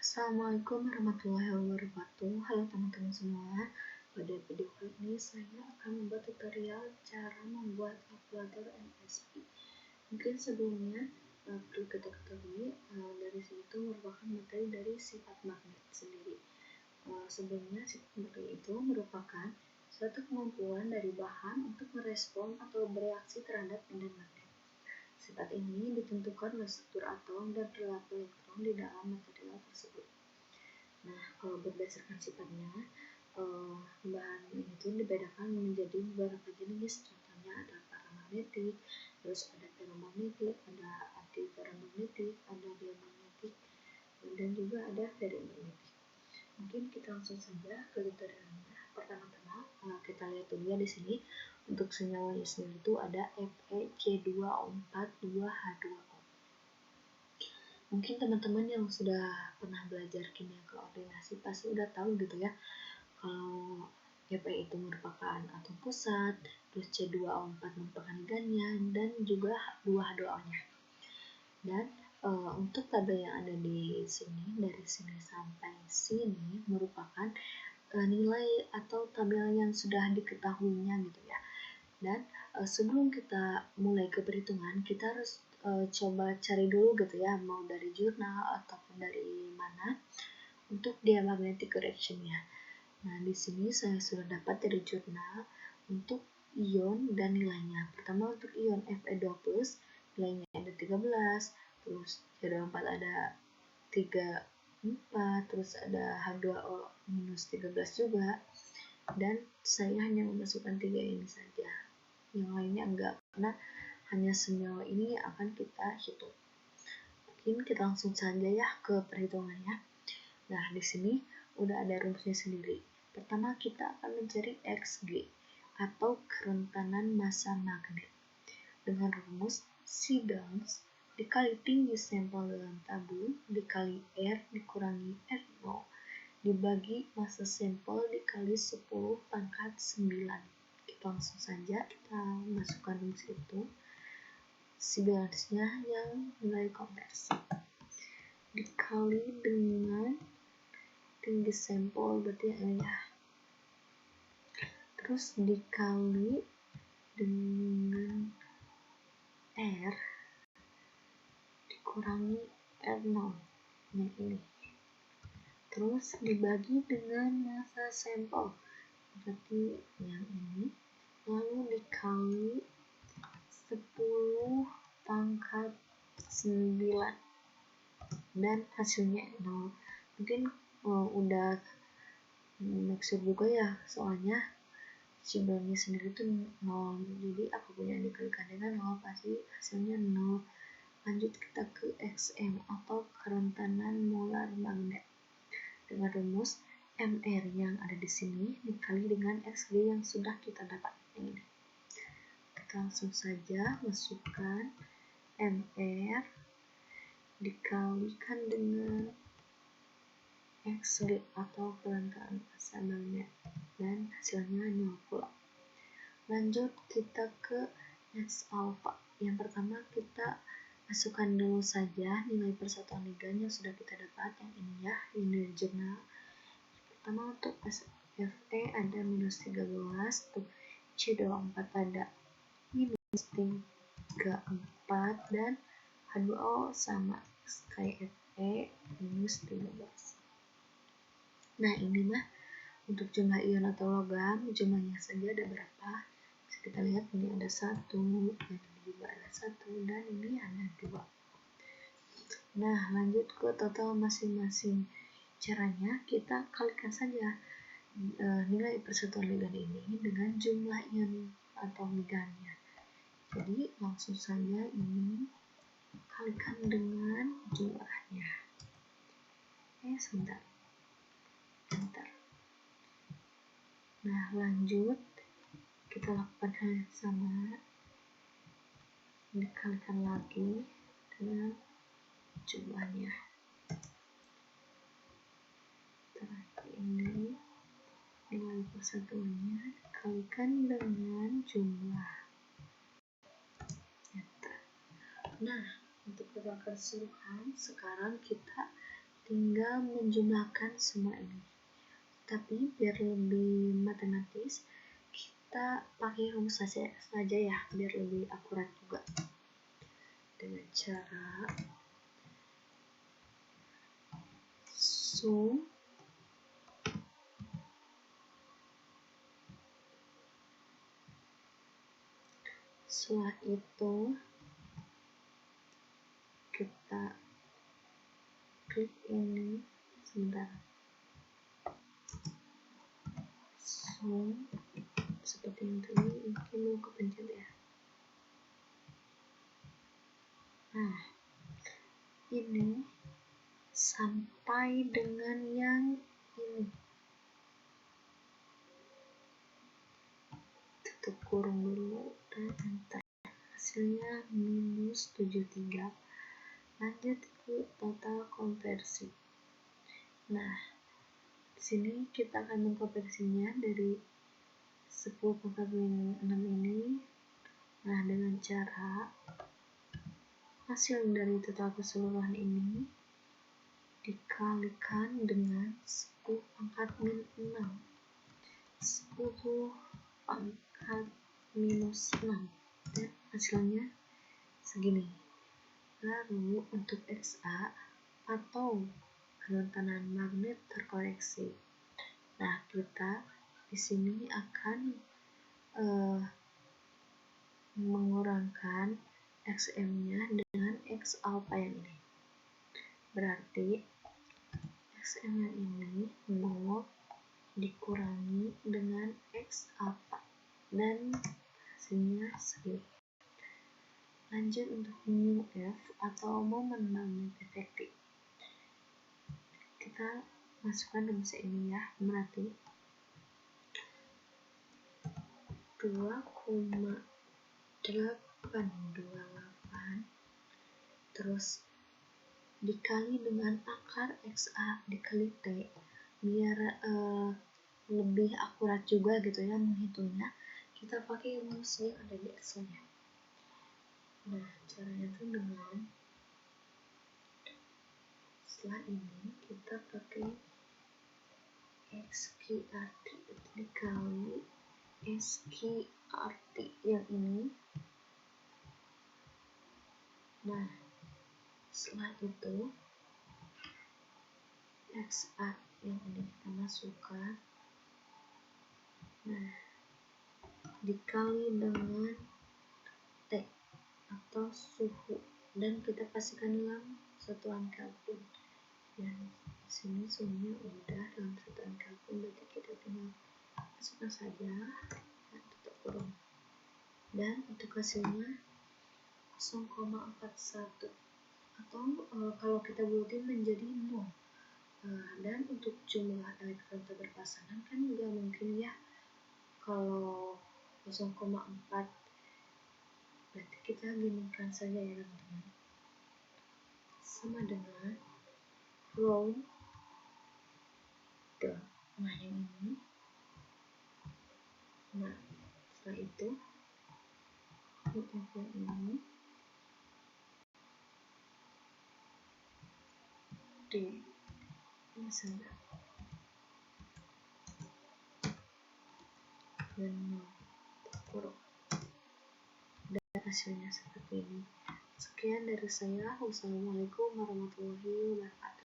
Assalamualaikum warahmatullahi wabarakatuh. Halo teman-teman semua. Pada video kali ini saya akan membuat tutorial cara membuat kalkulator MSI. Mungkin sebelumnya perlu kita ketahui dari sini itu merupakan materi dari sifat magnet sendiri. Sebelumnya sifat magnet itu merupakan suatu kemampuan dari bahan untuk merespon atau bereaksi terhadap medan magnet. Sifat ini ditentukan oleh struktur atom dan perilaku elektron di dalam material tersebut. Nah, kalau berdasarkan sifatnya, bahan itu dibedakan menjadi beberapa jenis. Contohnya ada paramagnetik, terus ada ferromagnetik, ada antiferromagnetik, ada diamagnetik, dan juga ada ferrimagnetik. Mungkin kita langsung saja ke tutorialnya. Pertama-tama kita lihat dulu ya di sini. Untuk senyawanya sendiri itu ada FeC2O42H2O. Mungkin teman-teman yang sudah pernah belajar kimia koordinasi pasti udah tahu gitu ya. Kalau Fe itu merupakan atom pusat, terus C2O4 merupakan ligannya, dan juga 2H2O-nya. Dan untuk tabel yang ada di sini, dari sini sampai sini merupakan nilai atau tabel yang sudah diketahuinya gitu ya. Dan sebelum kita mulai ke perhitungan, kita harus coba cari dulu gitu ya, mau dari jurnal ataupun dari mana untuk diamagnetic reaction-nya. Nah, di sini saya sudah dapat dari jurnal untuk ion dan nilainya. Pertama untuk ion Fe2+, nilainya ada 13, terus C2O4 ada 34, terus ada H2O minus 13 juga. Dan saya hanya memasukkan 3 ini saja. Yang lainnya enggak, karena hanya senyawa ini yang akan kita hitung. Mungkin kita langsung saja ya ke perhitungannya. Nah, di sini udah ada rumusnya sendiri. Pertama kita akan mencari Xg atau kerentanan massa magnet dengan rumus Sidans dikali tinggi sampel dalam tabung dikali R dikurangi R0 dibagi massa sampel dikali 10 pangkat 9. Langsung saja kita masukkan rumus itu. Sibilansnya yang nilai konversi dikali dengan tinggi sampel berarti ini ya, terus dikali dengan R dikurangi R0 yang ini, terus dibagi dengan massa sampel berarti yang ini, lalu dikali 10 pangkat 9 dan hasilnya 0. Mungkin udah make sure juga ya, soalnya simbolnya sendiri itu 0, jadi apapun yang dikalikan dengan 0 pasti hasilnya 0. Lanjut kita ke Xm atau kerentanan molar magnet dengan rumus Mr yang ada di sini dikali dengan Xg yang sudah kita dapat ini. Kita langsung saja masukkan Mr dikalikan dengan Xg atau kerentanan massa magnet dan hasilnya 0 pula. Lanjut kita ke X alpha. Yang pertama kita masukkan dulu saja nilai persatuan ligan yang sudah kita dapat, yang ini ya, ini dari jurnal. Pertama untuk Fe ada minus 13, untuk C2O4 ada minus 34, dan H2O sama kayak Fe minus 13. Nah, ini mah untuk jumlah ion atau logam, jumlahnya saja ada berapa? Bisa kita lihat ini ada 1, ini juga ada 1, dan ini ada 2. Nah, lanjut ke total masing-masing. Caranya kita kalikan saja nilai persatuan ligan ini dengan jumlah ion atau ligannya. Jadi langsung saja ini kalikan dengan jumlahnya. Sebentar. Enter. Nah, lanjut kita lakukan hal yang sama, dikalikan lagi dengan jumlahnya. Ini nilai persatuannya dikalikan dengan jumlah. Nah, untuk total keseluruhan sekarang kita tinggal menjumlahkan semua ini. Tapi biar lebih matematis, kita pakai rumus saja ya, biar lebih akurat juga. Dengan cara sum setelah itu kita klik ini sebentar, sum seperti yang tadi, mungkin mau kepencet ya. Nah, ini sampai dengan yang ini, tutup kurung dulu dan enter. Hasilnya minus 73. Lanjut ke total konversi. Nah, di sini kita akan mengkonversinya dari 10 pangkat min 6 ini. Nah, dengan cara hasil dari total keseluruhan ini dikalikan dengan 10 pangkat min 6. 10 pangkat minus 6. Dan hasilnya segini. Lalu untuk XA atau kerentanan magnet terkoreksi. Nah, kita di sini akan mengurangkan XM-nya dengan X alpha yang ini. Berarti XM yang ini 0 dikurangi dengan X alpha dan hasilnya segini. Lanjut untuk mu F atau momen magnet efektif. Kita masukkan rumus ini ya, berarti 2,828 terus dikali dengan akar XA dikali T, biar lebih akurat juga gitu ya menghitungnya. Kita pakai rumus yang ada di Excel-nya. Nah, caranya tuh dengan setelah ini kita pakai SQRT dikali SQRT yang ini. Nah, setelah itu XA yang ini kita masukkan. Nah, dikali dengan T atau suhu dan kita pastikan dalam satuan Kelvin. Dan di sini suhunya udah dalam satuan Kelvin, berarti kita tinggal masukkan saja dan tutup kurung. Dan untuk hasilnya 0,41 atau kalau kita buatin menjadi 0. Dan untuk jumlah elektron berpasangan kan nggak mungkin ya kalau 0,4, berarti kita ginikan saja ya teman-teman, sama dengan round the, nah yang ini. Nah, setelah itu UF yang ini D ini saja dan kurung, dan hasilnya seperti ini. Sekian dari saya. Wassalamualaikum warahmatullahi wabarakatuh.